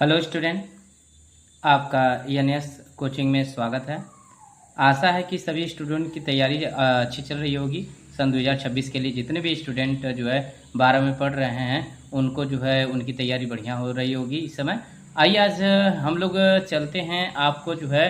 Hello student, आपका NS coaching में स्वागत है। आशा है कि सभी स्टूडेंट की तैयारी अच्छी चल रही होगी। सन 2026 के लिए जितने भी स्टूडेंट जो है 12 में पढ़ रहे हैं उनको जो है उनकी तैयारी बढ़िया हो रही होगी इस समय। आइए आज हम लोग चलते हैं, आपको जो है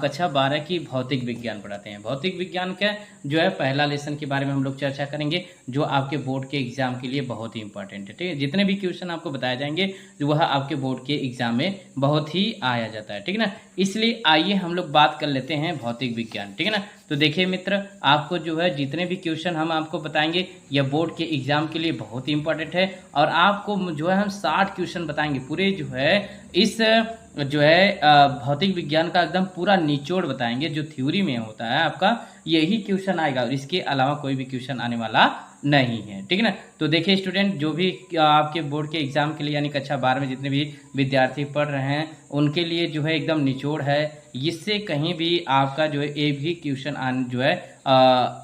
कक्षा 12 की भौतिक विज्ञान पढ़ाते हैं। भौतिक विज्ञान का जो है पहला लेसन के बारे में हम लोग चर्चा करेंगे, जो आपके बोर्ड के एग्जाम के लिए बहुत ही इंपॉर्टेंट है। ठीक है, जितने भी क्वेश्चन आपको बताए जाएंगे जो वह आपके बोर्ड के एग्जाम में बहुत ही आया जाता है। ठीक है ना, इसलिए आइए हम लोग बात कर लेते हैं भौतिक विज्ञान। ठीक है ना, तो देखिए मित्र, आपको जो है जितने भी क्वेश्चन हम आपको बताएंगे यह बोर्ड के एग्जाम के लिए बहुत ही इंपॉर्टेंट है। और आपको जो है हम 60 क्वेश्चन बताएंगे पूरे, जो है इस जो है भौतिक विज्ञान का एकदम पूरा निचोड़ बताएंगे। जो थ्योरी में होता है आपका यही क्वेश्चन आएगा और इसके अलावा कोई भी क्वेश्चन आने वाला नहीं है। ठीक है ना, तो देखिए स्टूडेंट, जो भी आपके बोर्ड के एग्जाम के लिए यानी कक्षा 12 में जितने भी विद्यार्थी पढ़ रहे हैं उनके लिए जो है एकदम निचोड़ है। इससे कहीं भी आपका जो है एक भी क्वेश्चन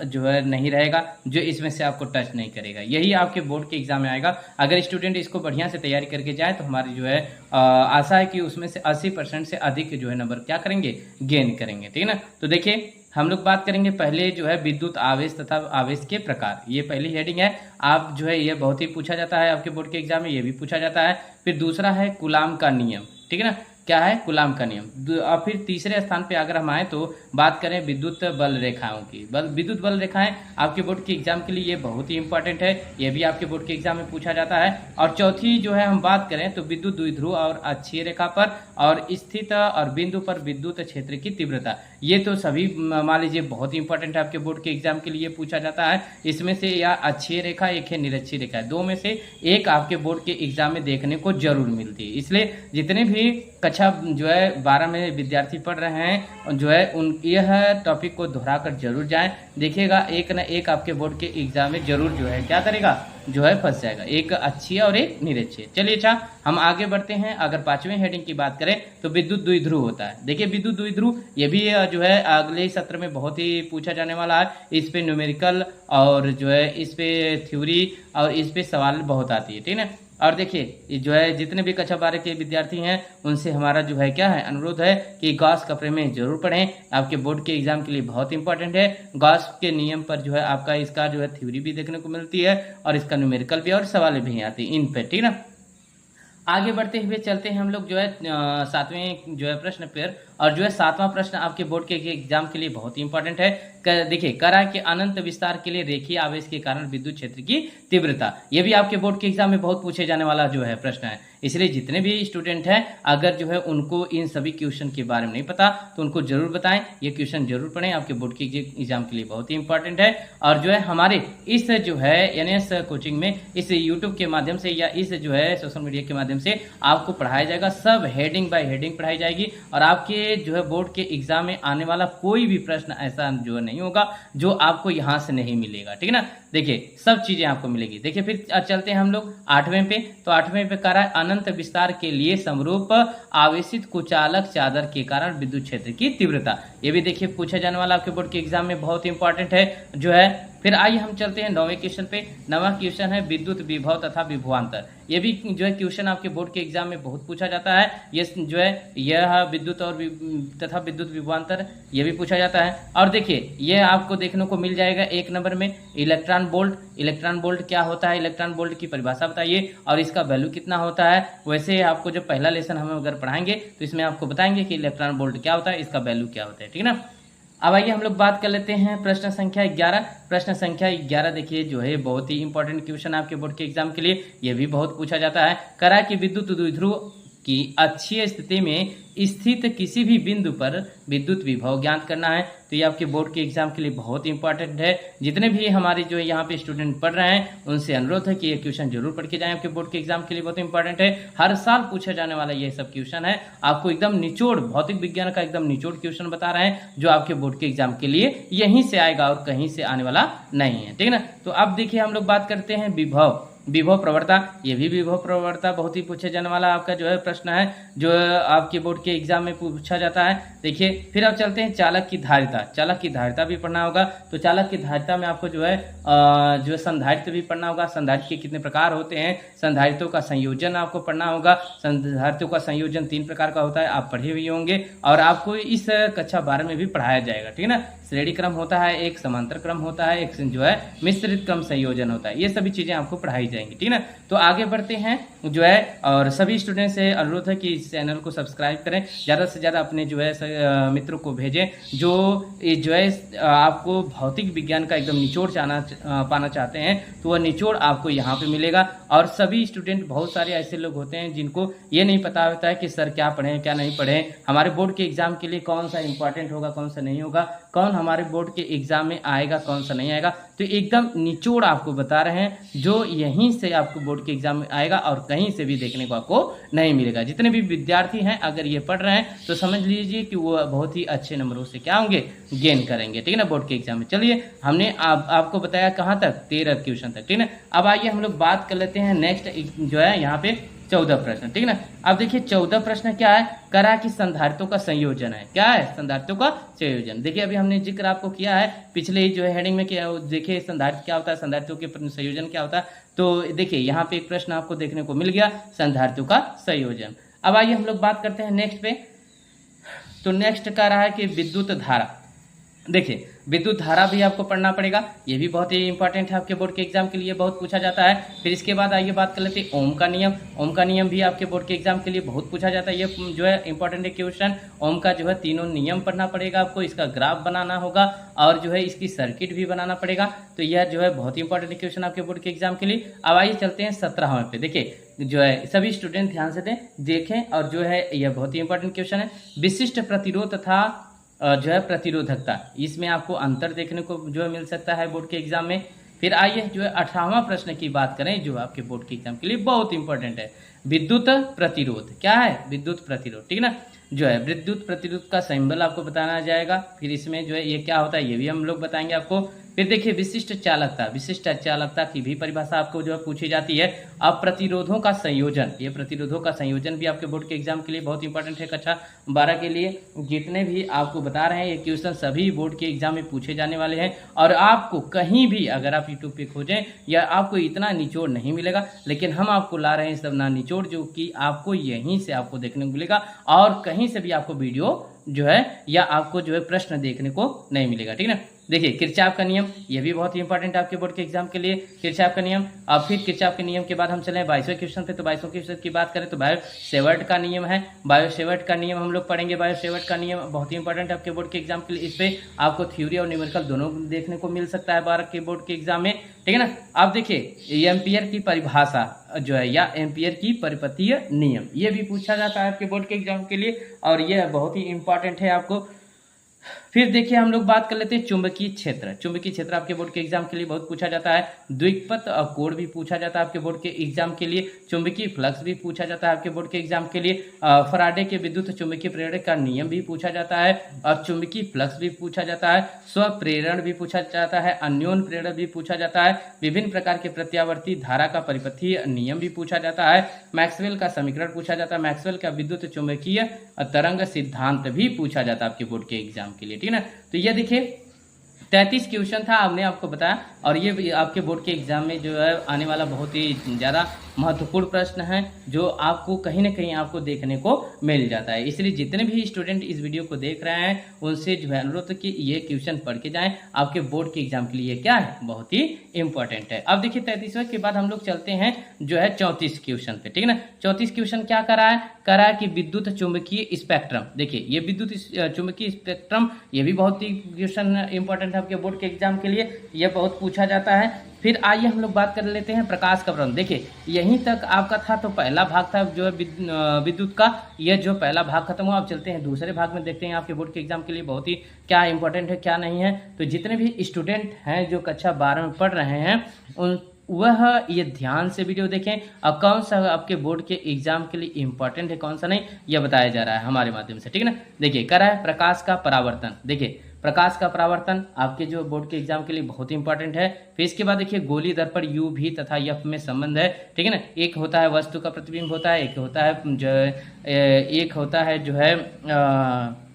जो है नहीं रहेगा जो इसमें से आपको टच नहीं करेगा। यही आपके बोर्ड के एग्जाम में आएगा। अगर स्टूडेंट इसको बढ़िया से तैयारी करके जाए तो हमारी जो है आशा है कि उसमें से 80% से अधिक जो है नंबर क्या करेंगे, गेन करेंगे। ठीक है ना, तो देखिए हम लोग बात करेंगे पहले जो है विद्युत आवेश तथा आवेश के प्रकार। ये पहली हेडिंग है। आप जो है ये बहुत ही पूछा जाता है आपके बोर्ड के एग्जाम में, ये भी पूछा जाता है। फिर दूसरा है कूलाम का नियम। ठीक है ना, क्या है कूलाम का नियम। और फिर तीसरे स्थान पे अगर हम आए तो बात करें विद्युत बल रेखाओं की। विद्युत बल रेखाएं आपके बोर्ड के एग्जाम के लिए ये बहुत ही इंपॉर्टेंट है, ये भी आपके बोर्ड के एग्जाम में पूछा जाता है। और चौथी जो है हम बात करें तो विद्युत द्विध्रुव और अक्षीय रेखा पर और स्थित और बिंदु पर विद्युत क्षेत्र की तीव्रता, ये तो सभी मान लीजिए बहुत ही इंपॉर्टेंट है आपके बोर्ड के एग्जाम के लिए पूछा जाता है। इसमें से या अक्षीय रेखा एक है निरक्षीय रेखा, दो में से एक आपके बोर्ड के एग्जाम में देखने को जरूर मिलती है। इसलिए जितने भी कक्षा जो है 12 में विद्यार्थी पढ़ रहे हैं जो है उन यह टॉपिक को दोहरा कर जरूर जाएं। देखिएगा एक न एक आपके बोर्ड के एग्जाम में जरूर जो है क्या करेगा, जो है फंस जाएगा, एक अच्छी और एक निरक्षीय। चलिए अच्छा हम आगे बढ़ते हैं। अगर 5वें हेडिंग की बात करें तो विद्युत द्विध्रुव होता है। देखिए विद्युत द्विध्रुव ये भी जो है अगले सत्र में बहुत ही पूछा जाने वाला है। इस पे न्यूमेरिकल और जो है इस पे थ्योरी और इस पे सवाल बहुत आती है। ठीक है ना, और देखिए जो है जितने भी कक्षा 12 के विद्यार्थी हैं उनसे हमारा जो है क्या है अनुरोध है कि गॉस का प्रमेय जरूर पढ़ें। आपके बोर्ड के एग्जाम के लिए बहुत इंपॉर्टेंट है। गॉस के नियम पर जो है आपका इसका जो है थ्योरी भी देखने को मिलती है और इसका न्यूमेरिकल भी और सवाल भी आते हैं इन पे। ठीक है ना, आगे बढ़ते हुए चलते हैं हम लोग जो है 7वें जो है प्रश्न पर। और जो है 7वां प्रश्न आपके बोर्ड के एग्जाम के लिए बहुत ही इंपॉर्टेंट है। देखिए करा के अनंत विस्तार के लिए रेखीय आवेश के कारण विद्युत क्षेत्र की तीव्रता, यह भी आपके बोर्ड के एग्जाम में बहुत पूछे जाने वाला जो है प्रश्न है। इसलिए जितने भी स्टूडेंट हैं अगर जो है उनको इन सभी क्वेश्चन के बारे में नहीं पता तो उनको जरूर बताएं, ये क्वेश्चन जरूर पढ़ें, आपके बोर्ड के एग्जाम के लिए बहुत ही इंपॉर्टेंट है। और जो है हमारे इस जो है एनएस कोचिंग में इस यूट्यूब के माध्यम से या इस जो है सोशल मीडिया के माध्यम से आपको पढ़ाया जाएगा। सब हेडिंग बाय हेडिंग पढ़ाई जाएगी और आपके जो है बोर्ड के एग्जाम में आने वाला कोई भी प्रश्न ऐसा जो है नहीं होगा जो आपको यहाँ से नहीं मिलेगा। ठीक है ना, देखिए सब चीजें आपको मिलेगी। देखिए फिर चलते हैं हम लोग 8वें पे। तो 8वें पे करा अनंत विस्तार के लिए समरूप आवेशित कुचालक चादर के कारण विद्युत क्षेत्र की तीव्रता, ये भी देखिए पूछा जाने वाला आपके बोर्ड के एग्जाम में बहुत इंपॉर्टेंट है जो है। फिर आइए हम चलते हैं 9वें क्वेश्चन पे। 9वां क्वेश्चन है विद्युत विभव तथा विभवांतर। ये भी जो है क्वेश्चन आपके बोर्ड के एग्जाम में बहुत पूछा जाता है। ये जो है यह विद्युत और तथा विद्युत विभवांतर ये भी पूछा जाता है। और देखिए ये आपको देखने को मिल जाएगा 1 नंबर में इलेक्ट्रॉन बोल्ट। इलेक्ट्रॉन बोल्ट क्या होता है, इलेक्ट्रॉन बोल्ट की परिभाषा बताइए और इसका वैल्यू कितना होता है। वैसे आपको जो पहला लेसन हम अगर पढ़ाएंगे तो इसमें आपको बताएंगे कि इलेक्ट्रॉन बोल्ट क्या होता है, इसका वैल्यू क्या होता है। ठीक है ना, अब आइए हम लोग बात कर लेते हैं प्रश्न संख्या 11। प्रश्न संख्या 11 देखिए जो है बहुत ही इंपॉर्टेंट क्वेश्चन है आपके बोर्ड के एग्जाम के लिए, यह भी बहुत पूछा जाता है। करा कि विद्युत द्विध्रुव की अक्षीय स्थिति में स्थित किसी भी बिंदु पर विद्युत विभव ज्ञात करना है। तो ये आपके बोर्ड के एग्जाम के लिए बहुत इंपॉर्टेंट है। जितने भी हमारे जो यहाँ पे स्टूडेंट पढ़ रहे हैं उनसे अनुरोध है कि ये क्वेश्चन जरूर पढ़ के जाएं, आपके बोर्ड के एग्जाम के लिए बहुत इंपॉर्टेंट है। हर साल पूछा जाने वाला ये सब क्वेश्चन है। आपको एकदम निचोड़ भौतिक विज्ञान का एकदम निचोड़ क्वेश्चन बता रहे हैं जो आपके बोर्ड के एग्जाम के लिए यहीं से आएगा और कहीं से आने वाला नहीं है। ठीक है ना, तो अब देखिए हम लोग बात करते हैं विभव। विभव प्रवणता, ये भी विभव प्रवणता बहुत ही पूछे जाने वाला आपका जो है प्रश्न है, जो आपके बोर्ड के एग्जाम में पूछा जाता है। देखिए फिर अब चलते हैं चालक की धारिता। चालक की धारिता भी पढ़ना होगा, तो चालक की धारिता में आपको जो है संधारित्र भी पढ़ना होगा। संधारित्र के कितने प्रकार होते हैं, संधारित्रों का संयोजन आपको पढ़ना होगा। संधारित्रों का संयोजन 3 प्रकार का होता है, आप पढ़े हुए होंगे और आपको इस कक्षा 12 में भी पढ़ाया जाएगा, ठीक है ना। श्रेणी क्रम होता है, एक समांतर क्रम होता है, एक जो है मिश्रित क्रम संयोजन होता है। ये सभी चीजें आपको पढ़ाई जाएंगी, ठीक है ना। तो आगे बढ़ते हैं जो है, और सभी स्टूडेंट से अनुरोध है कि इस चैनल को सब्सक्राइब करें, ज़्यादा से ज़्यादा अपने जो है मित्रों को भेजें जो है आपको भौतिक विज्ञान का एकदम निचोड़ पाना चाहते हैं, तो वह निचोड़ आपको यहाँ पे मिलेगा। और सभी स्टूडेंट, बहुत सारे ऐसे लोग होते हैं जिनको ये नहीं पता होता है कि सर क्या पढ़ें क्या नहीं पढ़ें, हमारे बोर्ड के एग्जाम के लिए कौन सा इंपॉर्टेंट होगा कौन सा नहीं होगा, कौन हमारे बोर्ड के एग्जाम में आएगा कौन सा नहीं आएगा। तो एकदम निचोड़ आपको बता रहे हैं जो यहीं से आपको बोर्ड के एग्जाम में आएगा और कहीं से भी देखने को आपको नहीं मिलेगा। जितने भी विद्यार्थी हैं अगर ये पढ़ रहे हैं तो समझ लीजिए कि वो बहुत ही अच्छे नंबरों से क्या होंगे, गेन करेंगे, ठीक है ना, बोर्ड के एग्जाम में। चलिए हमने आपको बताया कहाँ तक, 13 क्वेश्चन तक, ठीक है ना। अब आइए हम लोग बात कर लेते हैं नेक्स्ट जो है यहाँ पे 14 प्रश्न, ठीक है ना। अब देखिए 14 प्रश्न क्या है, करा कि संधारित्रों का संयोजन है। क्या है, संधारित्रों का संयोजन। देखिए अभी हमने जिक्र आपको किया है पिछले ही जो है हेडिंग में, क्या देखिए संधारित्र क्या होता है, संधारित्रों के संयोजन क्या होता है। तो देखिए यहाँ पे एक प्रश्न आपको देखने को मिल गया, संधारित्रों का संयोजन। अब आइए हम लोग बात करते हैं नेक्स्ट पे। तो नेक्स्ट कह रहा है कि विद्युत धारा। देखिए विद्युत धारा भी आपको पढ़ना पड़ेगा, ये भी बहुत ही इंपॉर्टेंट है आपके बोर्ड के एग्जाम के लिए, बहुत पूछा जाता है। फिर इसके बाद आइए बात कर लेते हैं ओम का नियम। ओम का नियम भी आपके बोर्ड के एग्जाम के लिए बहुत पूछा जाता है, ये जो है इंपॉर्टेंट है क्वेश्चन। ओम का जो है तीनों नियम पढ़ना पड़ेगा आपको, इसका ग्राफ बनाना होगा और जो है इसकी सर्किट भी बनाना पड़ेगा। तो यह जो है बहुत ही इंपॉर्टेंट क्वेश्चन आपके बोर्ड के एग्जाम के लिए। अब आइए चलते हैं 17वें पे। देखिए जो है सभी स्टूडेंट ध्यान से देखें, और जो है यह बहुत ही इंपॉर्टेंट क्वेश्चन है। विशिष्ट प्रतिरोध तथा जो है प्रतिरोधकता, इसमें आपको अंतर देखने को जो है मिल सकता है बोर्ड के एग्जाम में। फिर आइए जो है 18वां प्रश्न की बात करें, जो आपके बोर्ड के एग्जाम के लिए बहुत इंपॉर्टेंट है। विद्युत प्रतिरोध क्या है, विद्युत प्रतिरोध, ठीक है ना। जो है विद्युत प्रतिरोध का सिंबल आपको बताना जाएगा। फिर इसमें जो है ये क्या होता है ये भी हम लोग बताएंगे आपको। फिर देखिए विशिष्ट चालकता, विशिष्ट चालकता की भी परिभाषा आपको जो है पूछी जाती है। अब प्रतिरोधों का संयोजन, ये प्रतिरोधों का संयोजन भी आपके बोर्ड के एग्जाम के लिए बहुत इंपॉर्टेंट है कक्षा 12 के लिए। जितने भी आपको बता रहे हैं ये क्वेश्चन सभी बोर्ड के एग्जाम में पूछे जाने वाले हैं, और आपको कहीं भी अगर आप यूट्यूब पे खोजें या आपको इतना निचोड़ नहीं मिलेगा, लेकिन हम आपको ला रहे हैं सब ना निचोड़, जो कि आपको यहीं से आपको देखने को मिलेगा और कहीं से भी आपको वीडियो जो है या आपको जो है प्रश्न देखने को नहीं मिलेगा, ठीक है ना। देखिए किरचॉफ का नियम, ये भी बहुत ही इंपॉर्टेंट है आपके बोर्ड के एग्जाम के लिए, किरचॉफ का नियम। अब फिर किरचॉफ के नियम के बाद हम चलें 22वें क्वेश्चन पे। तो 22वें क्वेश्चन की बात करें तो बायो-सेवर्ट का नियम है। बायो-सेवर्ट का नियम हम लोग पढ़ेंगे। बायो-सेवर्ट का नियम बहुत ही इंपॉर्टेंट है आपके बोर्ड के एग्जाम के लिए। इस पे आपको थ्योरी और न्यूमेरिकल दोनों देखने को मिल सकता है 12 के बोर्ड के एग्जाम में, ठीक है ना। अब देखिए एम्पियर की परिभाषा जो है या एम्पियर की परिपथीय नियम, ये भी पूछा जाता है आपके बोर्ड के एग्जाम के लिए, और यह बहुत ही इंपॉर्टेंट है आपको। फिर देखिए हम लोग बात कर लेते हैं चुंबकीय क्षेत्र। चुंबकीय क्षेत्र आपके बोर्ड के एग्जाम के लिए बहुत पूछा जाता है। द्विपथ और कोण भी पूछा जाता है आपके बोर्ड के एग्जाम के लिए। चुंबकीय फ्लक्स भी पूछा जाता है आपके बोर्ड के एग्जाम के लिए। फराडे के विद्युत चुंबकीय प्रेरण का नियम भी पूछा जाता है, और चुंबकीय फ्लक्स भी पूछा जाता है। स्वप्रेरण भी पूछा जाता है, अन्योन प्रेरण भी पूछा जाता है। विभिन्न प्रकार के प्रत्यावर्ती धारा का परिपथीय नियम भी पूछा जाता है। मैक्सवेल का समीकरण पूछा जाता है। मैक्सवेल का विद्युत चुंबकीय तरंग सिद्धांत भी पूछा जाता है आपके बोर्ड के एग्जाम के लिए, ठीक है ना। तो ये देखिए 33 क्वेश्चन था, हमने आपको बताया, और ये भी आपके बोर्ड के एग्जाम में जो है आने वाला बहुत ही ज़्यादा महत्वपूर्ण प्रश्न है, जो आपको कहीं ना कहीं आपको देखने को मिल जाता है। इसलिए जितने भी स्टूडेंट इस वीडियो को देख रहे हैं उनसे जो है अनुरोध कि ये क्वेश्चन पढ़ के जाएं, आपके बोर्ड के एग्जाम के लिए क्या है, बहुत ही इंपॉर्टेंट है। अब देखिए 33वें के बाद हम लोग चलते हैं जो है 34 क्वेश्चन पे, ठीक है ना। 34 क्वेश्चन क्या करा है कि विद्युत चुंबकीय स्पेक्ट्रम। देखिए ये विद्युत चुंबकीय स्पेक्ट्रम, ये भी बहुत ही क्वेश्चन इंपॉर्टेंट है आपके बोर्ड के एग्जाम के लिए, ये बहुत पूछा जाता है। फिर आइए हम लोग बात कर लेते हैं प्रकाश का वर्णन। देखिए यहीं तक आपका था, तो पहला भाग था जो है विद्युत का, यह जो पहला भाग खत्म हुआ। अब चलते हैं दूसरे भाग में, देखते हैं आपके बोर्ड के एग्जाम के लिए बहुत ही क्या इंपॉर्टेंट है क्या नहीं है। तो जितने भी स्टूडेंट हैं जो कक्षा 12 में पढ़ रहे हैं उन वह ये ध्यान से वीडियो देखें, और कौन सा आपके बोर्ड के एग्जाम के लिए इंपॉर्टेंट है कौन सा नहीं, यह बताया जा रहा है हमारे माध्यम से, ठीक है ना। देखिए कह रहा है प्रकाश का परावर्तन। देखिए प्रकाश का परावर्तन आपके जो बोर्ड के एग्जाम के लिए बहुत इंपॉर्टेंट है। फिर इसके बाद देखिए गोली दर्पण यू भी तथा एफ में संबंध है, ठीक है ना। एक होता है वस्तु का प्रतिबिंब होता है, एक होता है जो है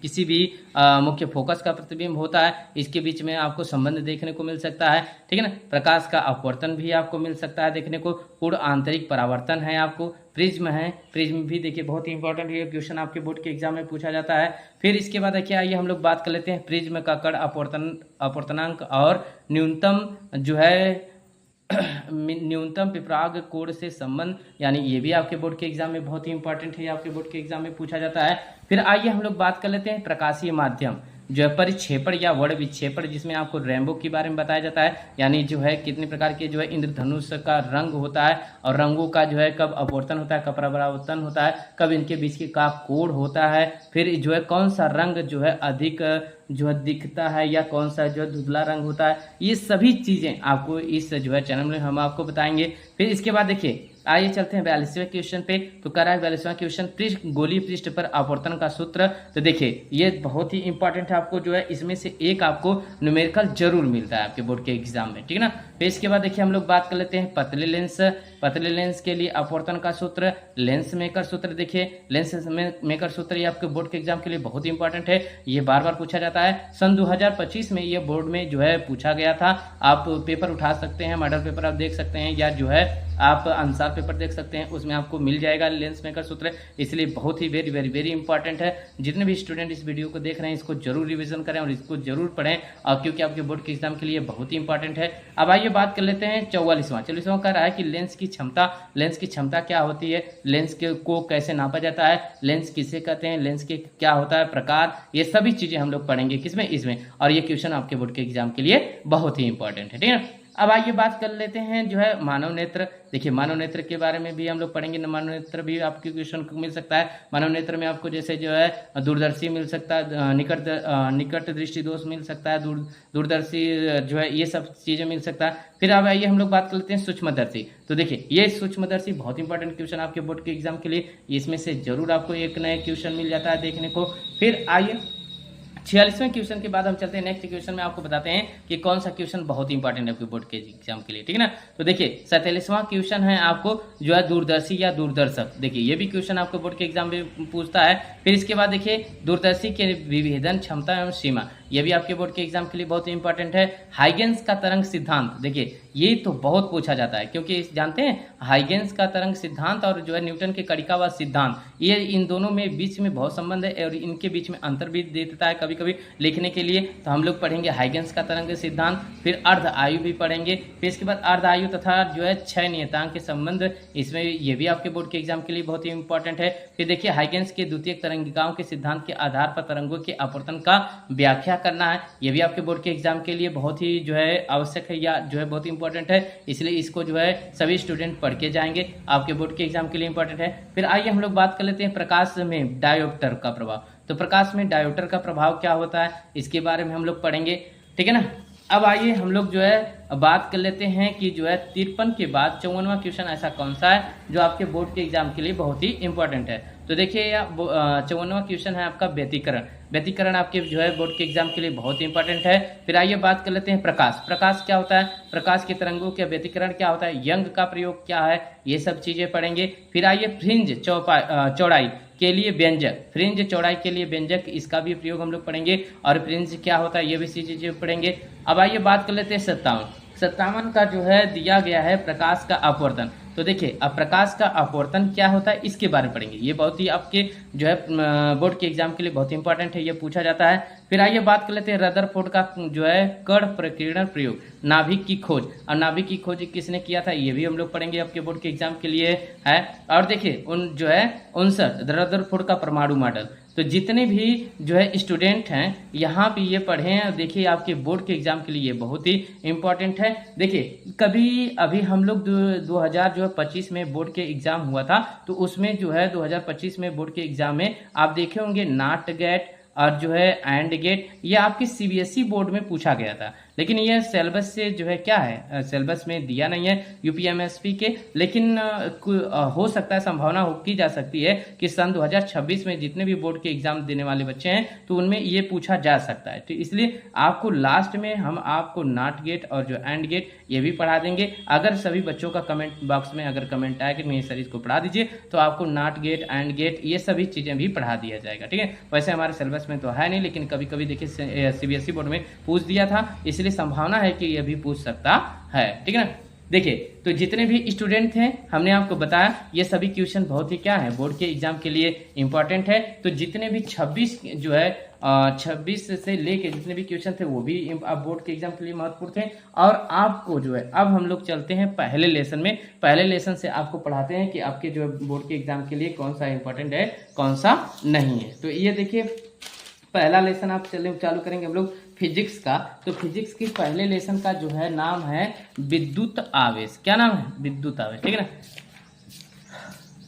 किसी भी मुख्य फोकस का प्रतिबिंब होता है। इसके बीच में आपको संबंध देखने को मिल सकता है, ठीक है ना। प्रकाश का अपवर्तन भी आपको मिल सकता है देखने को। पूर्ण आंतरिक परावर्तन है आपको। प्रिज्म है, प्रिज्म भी देखिए बहुत ही इंपॉर्टेंट है, क्वेश्चन आपके बोर्ड के एग्जाम में पूछा जाता है। फिर इसके बाद देखिए आइए हम लोग बात कर लेते हैं प्रिज्म का कण अपवर्तनांक और न्यूनतम जो है न्यूनतम पिपराग कोण से संबंध, यानी ये भी आपके बोर्ड के एग्जाम में बहुत ही इंपॉर्टेंट है, आपके बोर्ड के एग्जाम में पूछा जाता है। फिर आइए हम लोग बात कर लेते हैं प्रकाशीय माध्यम जो है परिक्षेपण या वर्ण विक्षेपण, जिसमें आपको रेनबो के बारे में बताया जाता है, यानी जो है कितने प्रकार के जो है इंद्रधनुष का रंग होता है और रंगों का जो है कब अपवर्तन होता है, कब परावर्तन होता है, कब इनके बीच के का कोण होता है। फिर जो है कौन सा रंग जो है अधिक जो है दिखता है या कौन सा जो है धुंधला रंग होता है, ये सभी चीज़ें आपको इस जो है चैनल में हम आपको बताएंगे। फिर इसके बाद देखिए आइए चलते हैं 42वें क्वेश्चन पे। तो कर रहा है 42वां क्वेश्चन गोलीय पृष्ठ पर अपवर्तन का सूत्र। तो देखिए ये बहुत ही इंपॉर्टेंट है, आपको जो है इसमें से एक आपको न्यूमेरिकल जरूर मिलता है आपके बोर्ड के एग्जाम में, ठीक है ना। फिर इसके बाद देखिए हम लोग बात कर लेते हैं पतले लेंस के लिए अपवर्तन का सूत्र, लेंस मेकर सूत्र। देखिए लेंस मेकर सूत्र ये आपके बोर्ड के एग्जाम के लिए बहुत ही इंपॉर्टेंट है, ये बार बार पूछा जाता है। सन 2025 में ये बोर्ड में जो है पूछा गया था। आप पेपर उठा सकते हैं, मॉडल पेपर आप देख सकते हैं, या जो है आप आंसर पेपर देख सकते हैं, उसमें आपको मिल जाएगा लेंस मेकर सूत्र। इसलिए बहुत ही वेरी वेरी वेरी इंपॉर्टेंट है। जितने भी स्टूडेंट इस वीडियो को देख रहे हैं इसको जरूर रिवीजन करें और इसको जरूर पढ़ें, और क्योंकि आपके बोर्ड के एग्जाम के लिए बहुत ही इंपॉर्टेंट है। अब आइए बात कर लेते हैं 44वां कह रहा है कि लेंस की क्षमता क्या होती है, लेंस को कैसे नापा जाता है, लेंस किसे कहते हैं, लेंस के क्या होता है प्रकार, ये सभी चीजें हम लोग पढ़ेंगे किसमें, इसमें। और ये क्वेश्चन आपके बोर्ड के एग्जाम के लिए बहुत ही इंपॉर्टेंट है, ठीक है। अब आइए बात कर लेते हैं जो है मानव नेत्र। देखिए मानव नेत्र के बारे में भी हम लोग पढ़ेंगे। मानव नेत्र भी आपके क्वेश्चन को मिल सकता है। मानव नेत्र में आपको जैसे जो है दूरदर्शी मिल सकता है, निकट दृष्टि दोष मिल सकता है, दूरदर्शी जो है ये सब चीजें मिल सकता है। फिर अब आइए हम लोग बात कर लेते हैं सूक्ष्मदर्शी। तो देखिए ये सूक्ष्मदर्शी बहुत इंपॉर्टेंट क्वेश्चन आपके बोर्ड के एग्जाम के लिए, इसमें से जरूर आपको एक नया क्वेश्चन मिल जाता है देखने को। फिर आइए 46वें क्वेश्चन के बाद हम चलते हैं नेक्स्ट क्वेश्चन में, आपको बताते हैं कि कौन सा क्वेश्चन बहुत ही इंपॉर्टेंट है आपके बोर्ड के एग्जाम के लिए, ठीक है ना। तो देखिए 47वां क्वेश्चन है आपको जो है दूरदर्शी या दूरदर्शक। देखिए ये भी क्वेश्चन आपको बोर्ड के एग्जाम में पूछता है। फिर इसके बाद देखिए दूरदर्शी के विभेदन क्षमता एवं सीमा, ये भी आपके बोर्ड के एग्जाम के लिए बहुत ही इंपॉर्टेंट है। हाइगेंस का तरंग सिद्धांत, देखिए ये तो बहुत पूछा जाता है, क्योंकि जानते हैं हाइगेंस का तरंग सिद्धांत और जो है न्यूटन के कणिकावाद सिद्धांत, ये इन दोनों में बीच में बहुत संबंध है और इनके बीच में अंतर भी दे देता है कभी कभी लिखने के लिए। तो हम लोग पढ़ेंगे हाइगेंस का तरंग सिद्धांत, फिर अर्ध आयु भी पढ़ेंगे। फिर इसके बाद अर्ध आयु तथा जो है क्षय नियतांक के संबंध, इसमें ये भी आपके बोर्ड के एग्जाम के लिए बहुत ही इंपॉर्टेंट है। फिर देखिए हाइगेंस के द्वितीयक तरंगिकाओं के सिद्धांत के आधार पर तरंगों के अपवर्तन का व्याख्या करना है, ये भी आपके बोर्ड के एग्जाम के लिए बहुत ही जो है आवश्यक है या जो है बहुत इंपॉर्टेंट है। इसलिए इसको जो है सभी स्टूडेंट पढ़ के जाएंगे, आपके बोर्ड के एग्जाम के लिए इंपॉर्टेंट है। फिर आइए हम लोग बात कर लेते हैं प्रकाश में डायोप्टर का प्रभाव। तो प्रकाश में डायोप्टर का प्रभाव क्या होता है, इसके बारे में हम लोग पढ़ेंगे, ठीक है ना। अब आइए हम लोग जो है बात कर लेते हैं कि जो है 53 के बाद 54वां क्वेश्चन ऐसा कौन सा है जो आपके बोर्ड के एग्जाम के लिए बहुत ही इंपॉर्टेंट है। तो देखिए 54वां क्वेश्चन है आपका व्यतिकरण आपके जो है बोर्ड के एग्जाम के लिए बहुत ही इंपॉर्टेंट है। फिर आइए बात कर लेते हैं प्रकाश क्या होता है, प्रकाश के तरंगों के व्यतिकरण क्या होता है, यंग का प्रयोग क्या है, ये सब चीजें पढ़ेंगे। फिर आइए फ्रिंज चौड़ाई के लिए व्यंजक, फ्रिंज चौड़ाई के लिए व्यंजक, इसका भी प्रयोग हम लोग पढ़ेंगे और फ्रिंज क्या होता है ये भी चीजें पढ़ेंगे। अब आइए बात कर लेते हैं 57 का जो है दिया गया है प्रकाश का अपवर्तन। तो देखिए अब प्रकाश का अपवर्तन क्या होता है इसके बारे में पढ़ेंगे, ये बहुत ही आपके जो है बोर्ड के एग्जाम के लिए बहुत इंपॉर्टेंट है, ये पूछा जाता है। फिर आइए बात कर लेते हैं रदरफोर्ड का जो है कण प्रकीर्णन प्रयोग, नाभिक की खोज, और नाभिक की खोज किसने किया था ये भी हम लोग पढ़ेंगे, आपके बोर्ड के एग्जाम के लिए है। और देखिए जो है 59 रदरफोर्ड का परमाणु मॉडल। तो जितने भी जो है स्टूडेंट हैं यहाँ पे ये पढ़े हैं, देखिए आपके बोर्ड के एग्जाम के लिए बहुत ही इंपॉर्टेंट है। देखिए अभी हम लोग 2025 में बोर्ड के एग्जाम हुआ था, तो उसमें जो है 2025 में बोर्ड के एग्जाम में आप देखे होंगे नाट गेट और जो है एंड गेट, ये आपके सीबीएसई बोर्ड में पूछा गया था। लेकिन ये सिलेबस से जो है क्या है, सिलेबस में दिया नहीं है यूपीएमएसपी के, लेकिन हो सकता है, संभावना की जा सकती है कि सन 2026 में जितने भी बोर्ड के एग्जाम देने वाले बच्चे हैं तो उनमें ये पूछा जा सकता है। तो इसलिए आपको लास्ट में हम आपको नॉट गेट और जो एंड गेट ये भी पढ़ा देंगे। अगर सभी बच्चों का कमेंट बॉक्स में अगर कमेंट आया कि नहीं सर इसको पढ़ा दीजिए, तो आपको नॉट गेट एंड गेट ये सभी चीज़ें भी पढ़ा दिया जाएगा, ठीक है। वैसे हमारे सिलेबस में तो है नहीं, लेकिन कभी कभी देखिए सीबीएसई बोर्ड में पूछ दिया था, इसलिए संभावना है कि यह भी पूछ सकता है, ठीक है ना। देखिए, तो जितने भी स्टूडेंट हैं हमने आपको बताया ये सभी क्वेश्चन बहुत ही क्या है, बोर्ड के एग्जाम के लिए इंपॉर्टेंट है। तो जितने भी 26 जो है 26 से लेके जितने भी क्वेश्चन थे वो भी अब बोर्ड के एग्जाम के लिए महत्वपूर्ण थे। और आपको जो है अब हम लोग चलते हैं पहले लेसन में। पहले लेसन से आपको पढ़ाते हैं कि आपके जो बोर्ड के एग्जाम के लिए कौन सा इंपॉर्टेंट है कौन सा नहीं है। तो ये देखिए पहला लेसन आप चालू करेंगे हम लोग फिजिक्स का। तो फिजिक्स की पहले लेसन का जो है नाम है विद्युत आवेश। क्या नाम है? विद्युत आवेश, ठीक है ना।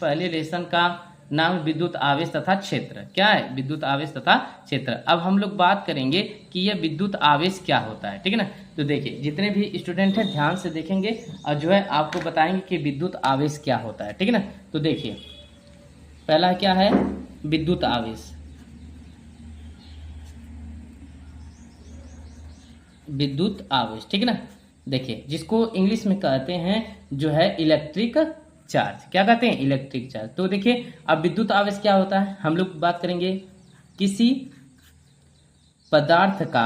पहले लेसन का नाम विद्युत आवेश तथा क्षेत्र। क्या है? विद्युत आवेश तथा क्षेत्र। अब हम लोग बात करेंगे कि यह विद्युत आवेश क्या होता है, ठीक है ना। तो देखिए जितने भी स्टूडेंट हैं ध्यान से देखेंगे और जो है आपको बताएंगे कि विद्युत आवेश क्या होता है, ठीक है ना। तो देखिए पहला क्या है विद्युत आवेश। विद्युत आवेश, ठीक है ना। देखिए जिसको इंग्लिश में कहते हैं जो है इलेक्ट्रिक चार्ज। क्या कहते हैं? Electric charge. तो देखिए अब विद्युत आवेश क्या होता है हम लोग बात करेंगे। किसी पदार्थ का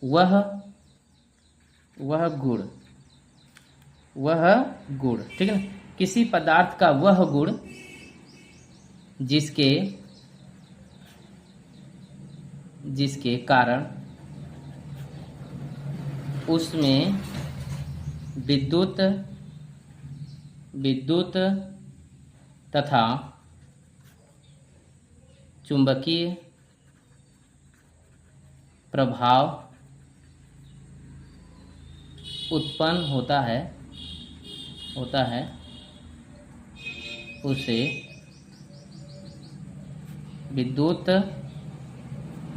वह गुण, ठीक है ना। किसी पदार्थ का वह गुण जिसके कारण उसमें विद्युत तथा चुंबकीय प्रभाव उत्पन्न होता है उसे विद्युत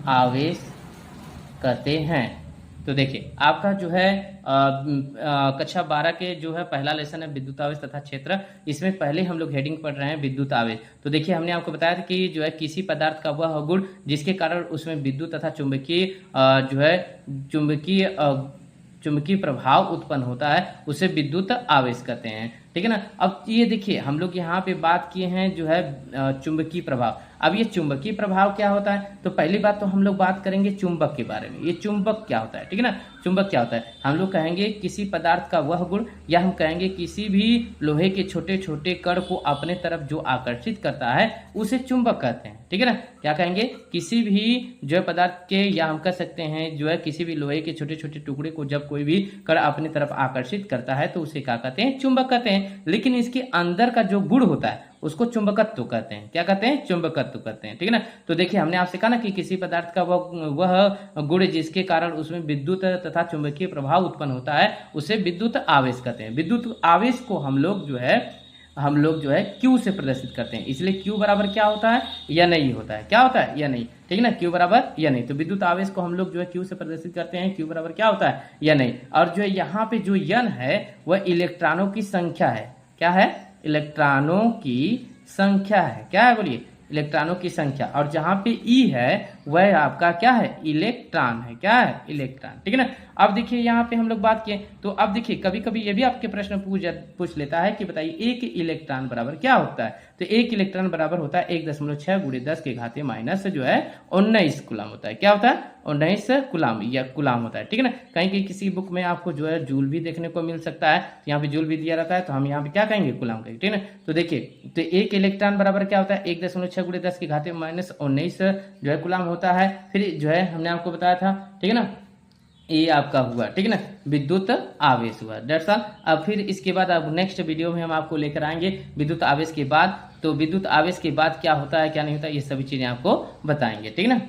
आवेश कहते हैं। तो देखिए आपका जो है कक्षा 12 के जो है पहला लेसन है विद्युत आवेश तथा क्षेत्र। इसमें पहले हम लोग हेडिंग पढ़ रहे हैं विद्युत आवेश। तो देखिए हमने आपको बताया था कि जो है किसी पदार्थ का वह गुण जिसके कारण उसमें विद्युत तथा चुंबकीय प्रभाव उत्पन्न होता है उसे विद्युत आवेश कहते हैं, ठीक है ना। अब ये देखिए हम लोग यहाँ पे बात किए हैं जो है चुंबकीय प्रभाव। अब ये चुंबकीय प्रभाव क्या होता है? तो पहली बात तो हम लोग बात करेंगे चुंबक के बारे में। ये चुंबक क्या होता है, ठीक है ना। चुंबक क्या होता है हम लोग कहेंगे किसी पदार्थ का वह गुण, या हम कहेंगे किसी भी लोहे के छोटे छोटे कण को अपने तरफ जो आकर्षित करता है उसे चुंबक कहते हैं, ठीक है ना। क्या कहेंगे? किसी भी जो है पदार्थ के, या हम कह सकते हैं जो है किसी भी लोहे के छोटे छोटे टुकड़े को जब कोई भी कण अपनी तरफ आकर्षित करता है तो उसे क्या कहते हैं? चुंबक कहते हैं। लेकिन इसके अंदर का जो गुण होता है उसको चुंबकत्व कहते हैं। क्या कहते हैं? चुंबकत्व कहते हैं, ठीक है ना। तो देखिए हमने आपसे कहा ना कि किसी पदार्थ का वह गुण जिसके कारण उसमें विद्युत तथा चुंबकीय प्रभाव उत्पन्न होता है उसे विद्युत आवेश कहते हैं। विद्युत आवेश को हम लोग जो है Q से प्रदर्शित करते हैं। इसलिए Q बराबर क्या होता है? या नहीं होता है। क्या होता है? या नहीं, ठीक है ना। Q बराबर या नहीं। तो विद्युत आवेश को हम लोग जो है Q से प्रदर्शित करते हैं। Q बराबर क्या होता है? या नहीं। और जो है यहाँ पे जो N है वह इलेक्ट्रॉनों की संख्या है। क्या है? इलेक्ट्रॉनों की संख्या है। क्या है? बोलिए, इलेक्ट्रॉनों की संख्या। और जहां पे E है वह आपका क्या है? इलेक्ट्रॉन है। क्या है? इलेक्ट्रॉन, ठीक है ना। अब देखिए यहाँ पे हम लोग बात किए तो अब देखिए कभी कभी ये भी आपके प्रश्न पूछ लेता है कि बताइए एक इलेक्ट्रॉन बराबर क्या होता है। तो एक इलेक्ट्रॉन बराबर होता है 1.6 × 10 के घाते माइनस जो है 19 कूलम होता है। क्या होता है? 19 कूलम या कूलम होता है, ठीक है ना। कहीं कहीं किसी बुक में आपको जो है जूल भी देखने को मिल सकता है। तो यहाँ पे जूल भी दिया रहता है तो हम यहाँ पे क्या कहेंगे? कूलम कहेंगे, ठीक है ना। तो देखिए तो एक इलेक्ट्रॉन बराबर क्या होता है? 1.6 × 10 के घाते माइनस 19 जो है कूलम होता है। फिर जो है हमने आपको बताया था, ठीक है ना, ये आपका हुआ, ठीक है ना, विद्युत आवेश हुआ। That's all. अब फिर इसके बाद अब नेक्स्ट वीडियो में हम आपको लेकर आएंगे विद्युत आवेश के बाद। तो विद्युत आवेश के बाद क्या होता है क्या नहीं होता ये सभी चीजें आपको बताएंगे, ठीक है ना।